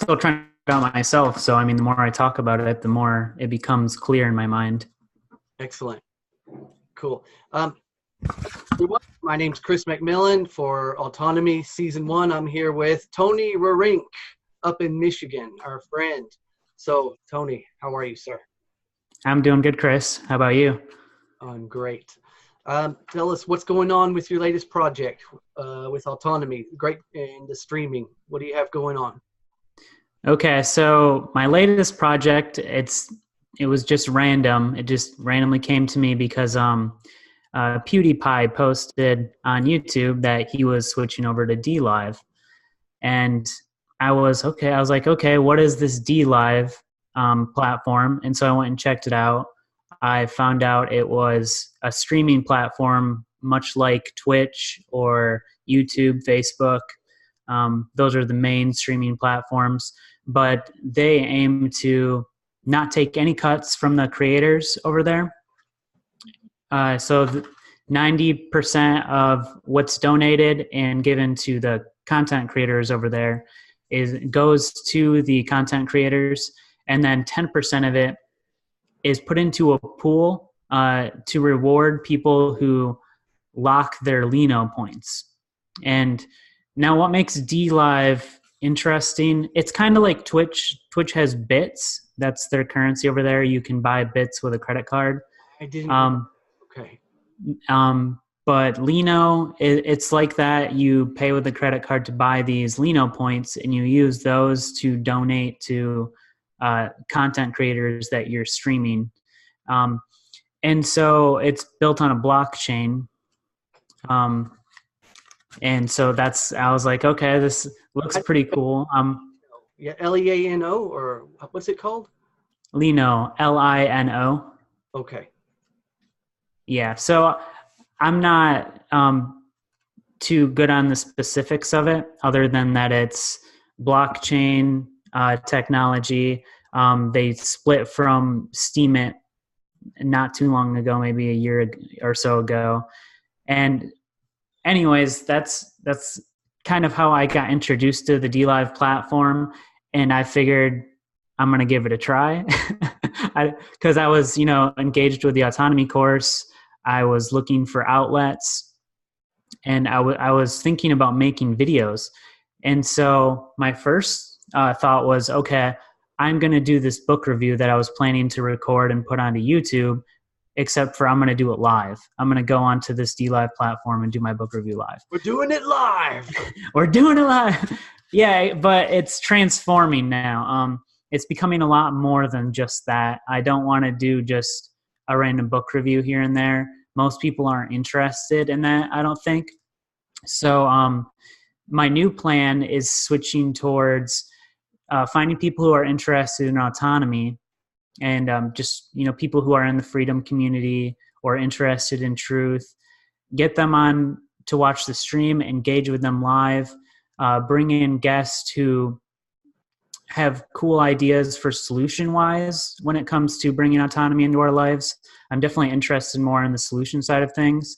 still trying to figure out myself. So, I mean, the more I talk about it, the more it becomes clear in my mind. Excellent. Cool. Everyone, my name's Chris McMillan for Autonomy Season 1. I'm here with Tony Reurink up in Michigan, our friend. So, Tony, how are you, sir? I'm doing good, Chris. How about you? I'm great. Tell us what's going on with your latest project with Autonomy, great, and the streaming. What do you have going on? Okay, so my latest project, it was just random. It just randomly came to me because PewDiePie posted on YouTube that he was switching over to DLive. And I was like, okay, what is this DLive platform? And so I went and checked it out. I found out it was a streaming platform, much like Twitch or YouTube, Facebook. Those are the main streaming platforms, but they aim to not take any cuts from the creators over there. So 90% of what's donated and given to the content creators over there goes to the content creators, and then 10% of it is put into a pool to reward people who lock their LiNo points. And now what makes DLive interesting, it's kind of like Twitch. Twitch has bits. That's their currency over there. You can buy bits with a credit card. I didn't. Okay. But LiNo, it's like that. You pay with a credit card to buy these LiNo points, and you use those to donate to content creators that you're streaming. And so it's built on a blockchain. And so I was like, okay, this looks pretty cool. Yeah, LEANO, or what's it called? LiNo, LINO. Okay. Yeah, so I'm not too good on the specifics of it, other than that it's blockchain technology. They split from Steemit not too long ago, maybe a year or so ago. And anyways, that's kind of how I got introduced to the DLive platform, and I figured I'm going to give it a try because I was, engaged with the Autonomy course. I was looking for outlets, and I was thinking about making videos. And so my first thought was, okay, I'm going to do this book review that I was planning to record and put onto YouTube, except for I'm going to do it live. I'm going to go onto this DLive platform and do my book review live. We're doing it live. We're doing it live. Yeah, but it's transforming now. It's becoming a lot more than just that. I don't want to do just a random book review here and there. Most people aren't interested in that, I don't think. So my new plan is switching towards finding people who are interested in autonomy, and just people who are in the freedom community or interested in truth, get them on to watch the stream, engage with them live, bring in guests who have cool ideas for solution-wise when it comes to bringing autonomy into our lives. I'm definitely interested more in the solution side of things.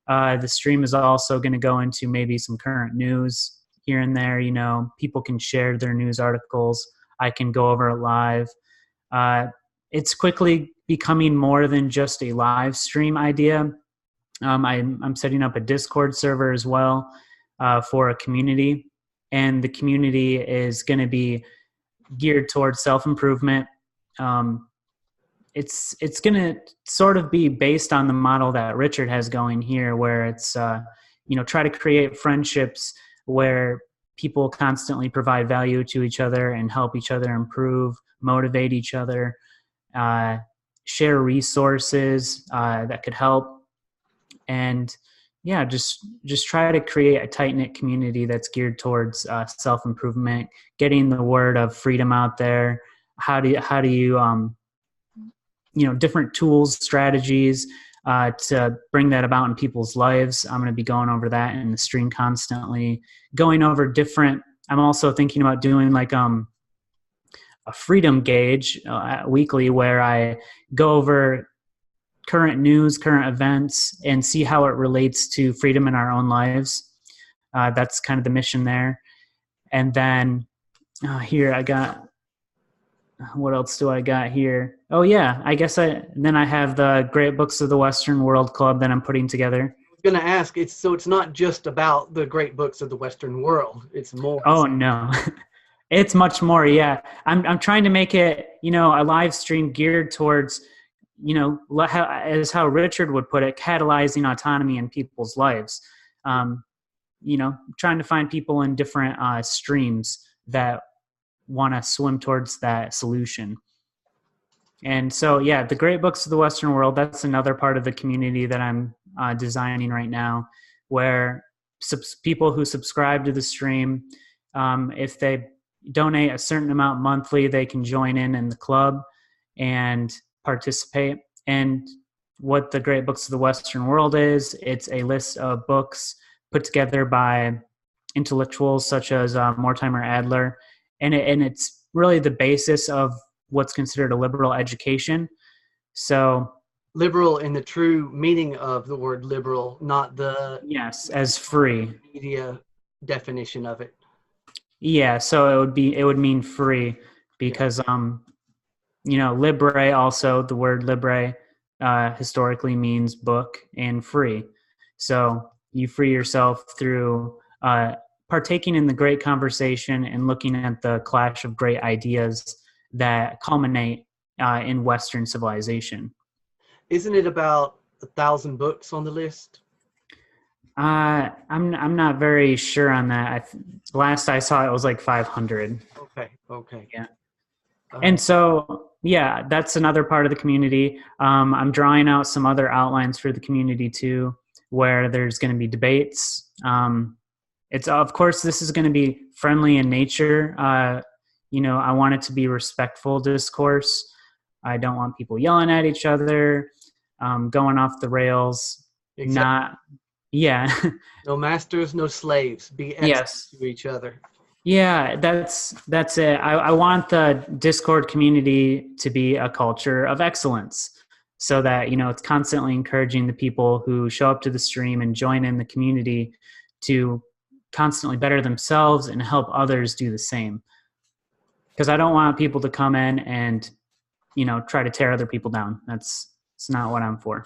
The stream is also going to go into maybe some current news here and there. People can share their news articles. I can go over it live. It's quickly becoming more than just a live stream idea. I'm setting up a Discord server as well for a community, and the community is going to be geared towards self-improvement. It's going to sort of be based on the model that Richard has going here, where it's try to create friendships where people constantly provide value to each other and help each other improve, motivate each other, share resources that could help, and just try to create a tight-knit community that's geared towards self-improvement, getting the word of freedom out there. How do you different tools, strategies to bring that about in people's lives. I'm going to be going over that in the stream constantly, going over I'm also thinking about doing like a freedom gauge weekly, where I go over current news, current events, and see how it relates to freedom in our own lives. That's kind of the mission there. And then Here I got, what else do I got here? Oh yeah, I guess then I have the Great Books of the Western World Club that I'm putting together. I was going to ask, it's not just about the great books of the Western world. It's more. Oh no. It's much more, yeah. I'm trying to make it, a live stream geared towards, as how Richard would put it, catalyzing autonomy in people's lives. Um, Trying to find people in different streams that want to swim towards that solution. And so, yeah, the Great Books of the Western World, that's another part of the community that I'm designing right now, where people who subscribe to the stream, if they donate a certain amount monthly, they can join in the club and participate. And what the Great Books of the Western World is, it's a list of books put together by intellectuals such as Mortimer Adler, and it's really the basis of what's considered a liberal education. So liberal in the true meaning of the word liberal, not the yes, as free media definition of it. Yeah, so it would mean free because libre, also the word libre historically means book, and free. So you free yourself through partaking in the great conversation and looking at the clash of great ideas that culminate in Western civilization. Isn't it about 1,000 books on the list? I'm not very sure on that. Last I saw it was like 500. Okay. Yeah. And so, yeah, that's another part of the community. I'm drawing out some other outlines for the community too, where there's going to be debates. It's, of course, this is going to be friendly in nature. I want it to be respectful discourse. I don't want people yelling at each other, going off the rails. Exactly. Yeah. No masters, no slaves. Be excellent to each other. Yeah, that's it. I want the Discord community to be a culture of excellence, so that it's constantly encouraging the people who show up to the stream and join in the community to constantly better themselves and help others do the same. Because I don't want people to come in and try to tear other people down. It's not what I'm for.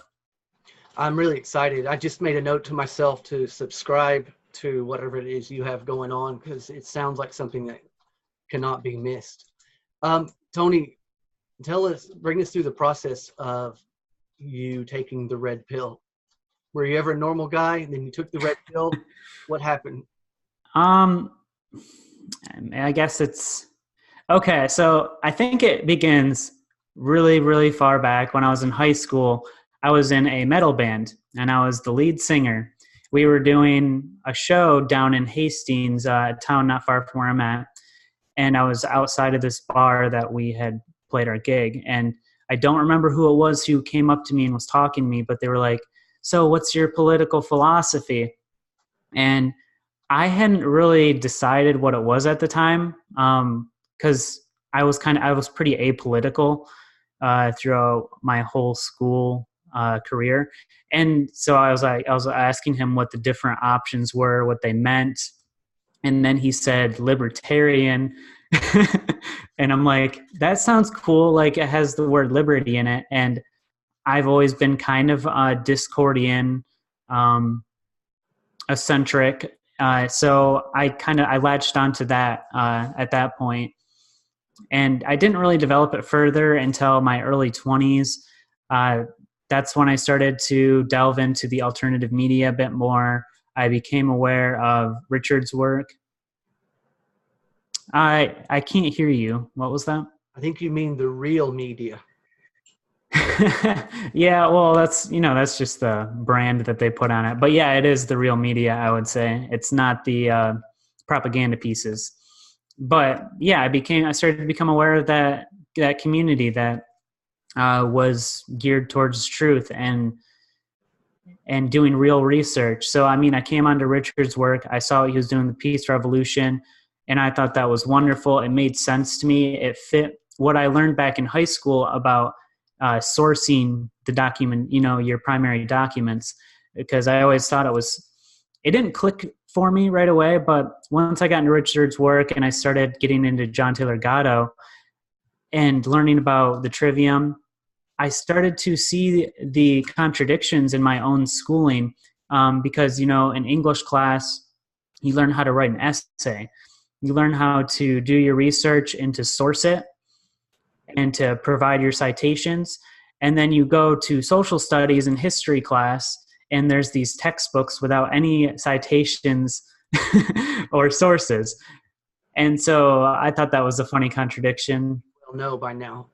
I'm really excited. I just made a note to myself to subscribe to whatever it is you have going on, because it sounds like something that cannot be missed. Tony, bring us through the process of you taking the red pill. Were you ever a normal guy and then you took the red pill? What happened? I guess it's okay. So I think it begins really, really far back when I was in high school. I was in a metal band and I was the lead singer. We were doing a show down in Hastings, a town not far from where I'm at. And I was outside of this bar that we had played our gig. And I don't remember who it was who came up to me and was talking to me, but they were like, "So what's your political philosophy?" And I hadn't really decided what it was at the time, because I was pretty apolitical throughout my whole school career. And so I was asking him what the different options were, what they meant. And then he said libertarian. And I'm like, that sounds cool. Like it has the word liberty in it. And I've always been kind of Discordian, eccentric. So I latched onto that at that point. And I didn't really develop it further until my early 20s. That's when I started to delve into the alternative media a bit more. I became aware of Richard's work. I can't hear you. What was that? I think you mean the real media. Yeah, well, that's just the brand that they put on it. But yeah, it is the real media, I would say. It's not the propaganda pieces. But yeah, I started to become aware of that community that was geared towards truth and doing real research. So I came onto Richard's work. I saw he was doing the Peace Revolution, and I thought that was wonderful. It made sense to me. It fit what I learned back in high school about sourcing the document, your primary documents, because I always thought it didn't click for me right away. But once I got into Richard's work and I started getting into John Taylor Gatto and learning about the trivium, I started to see the contradictions in my own schooling, because, in English class, you learn how to write an essay. You learn how to do your research and to source it and to provide your citations. And then you go to social studies and history class, and there's these textbooks without any citations or sources. And so I thought that was a funny contradiction. Well, no, by now.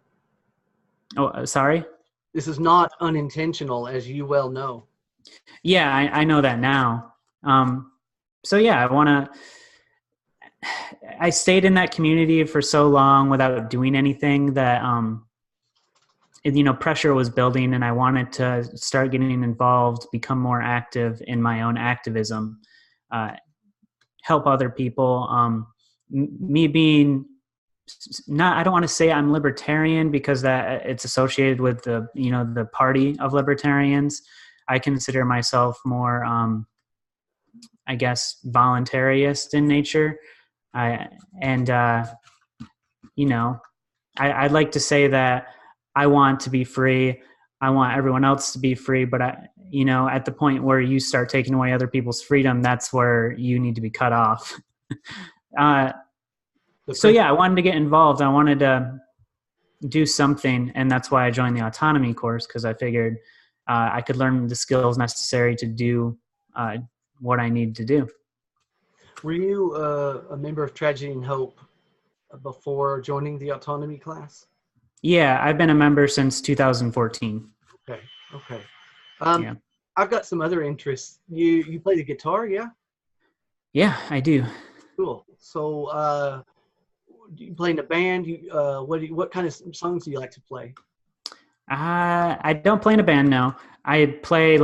Oh, sorry? This is not unintentional, as you well know. Yeah, I know that now. So yeah, I stayed in that community for so long without doing anything that, pressure was building, and I wanted to start getting involved, become more active in my own activism, help other people. Me being not, I don't want to say I'm libertarian because that it's associated with the party of libertarians. I consider myself more, I guess, voluntarist in nature. I'd like to say that I want to be free. I want everyone else to be free, but at the point where you start taking away other people's freedom, that's where you need to be cut off. So yeah, I wanted to get involved. I wanted to do something, and that's why I joined the Autonomy course, because I figured I could learn the skills necessary to do what I need to do. Were you a member of Tragedy and Hope before joining the Autonomy class? Yeah, I've been a member since 2014. Okay. Yeah. I've got some other interests. You play the guitar, yeah? Yeah, I do. Cool. So, you play in a band? What kind of songs do you like to play? I don't play in a band, no. I play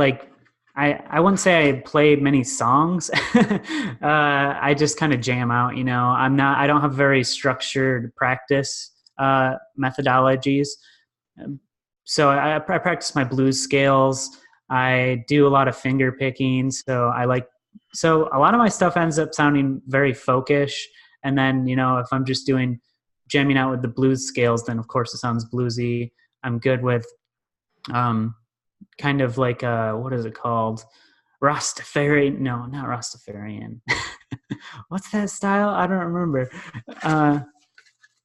I wouldn't say I play many songs. I just kind of jam out, I don't have very structured practice methodologies. So I practice my blues scales. I do a lot of finger picking. So a lot of my stuff ends up sounding very folkish. And then, if I'm just jamming out with the blues scales, then of course it sounds bluesy. I'm good with, kind of like what is it called? Rastafari? No, not Rastafarian. What's that style? I don't remember.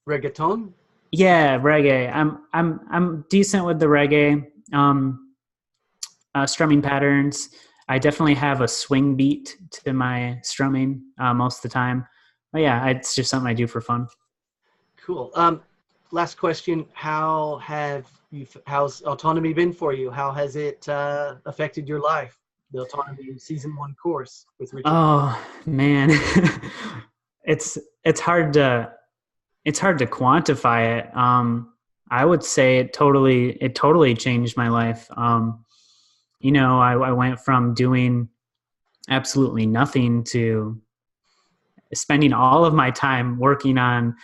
Reggaeton? Yeah, reggae. I'm decent with the reggae strumming patterns. I definitely have a swing beat to my strumming most of the time. But yeah, it's just something I do for fun. Cool. Last question: how's Autonomy been for you? How has it affected your life? The Autonomy Season 1 course with Richard. Oh man, it's hard to quantify it. I would say it totally changed my life. I went from doing absolutely nothing to spending all of my time working on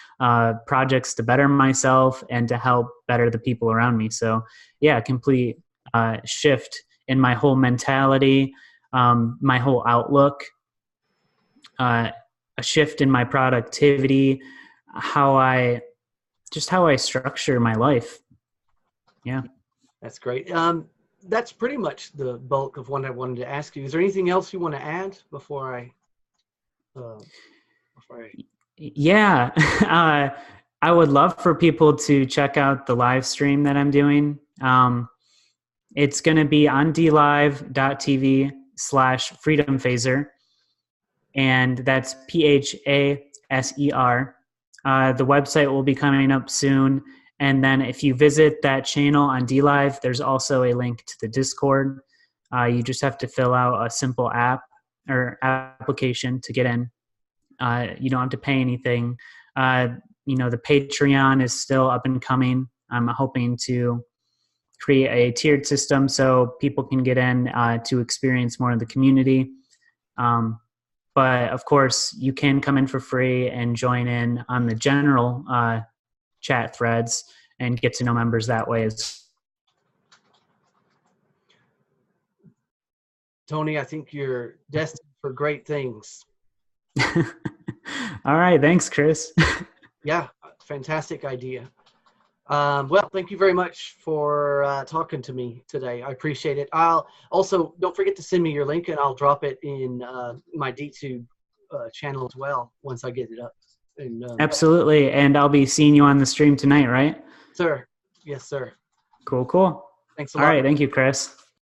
projects to better myself and to help better the people around me. So yeah, a complete shift in my whole mentality, my whole outlook, a shift in my productivity, how I structure my life. Yeah. That's great. That's pretty much the bulk of what I wanted to ask you. Is there anything else you want to add before I? Yeah, I would love for people to check out the live stream that I'm doing. It's going to be on DLive.tv/Freedom Phaser, and that's PHASER. The website will be coming up soon. And then if you visit that channel on DLive, there's also a link to the Discord. You just have to fill out a simple app or application to get in. You don't have to pay anything. The Patreon is still up and coming. I'm hoping to create a tiered system so people can get in to experience more of the community. But of course, you can come in for free and join in on the general chat threads and get to know members that way. Tony, I think you're destined for great things. All right. Thanks, Chris. Yeah, fantastic idea. Well, thank you very much for talking to me today. I appreciate it. I'll also, don't forget to send me your link, and I'll drop it in my DTube channel as well once I get it up. And, Absolutely. And I'll be seeing you on the stream tonight, right? sir, yes, sir. Cool, cool. Thanks a All lot. right. Thank you, Chris.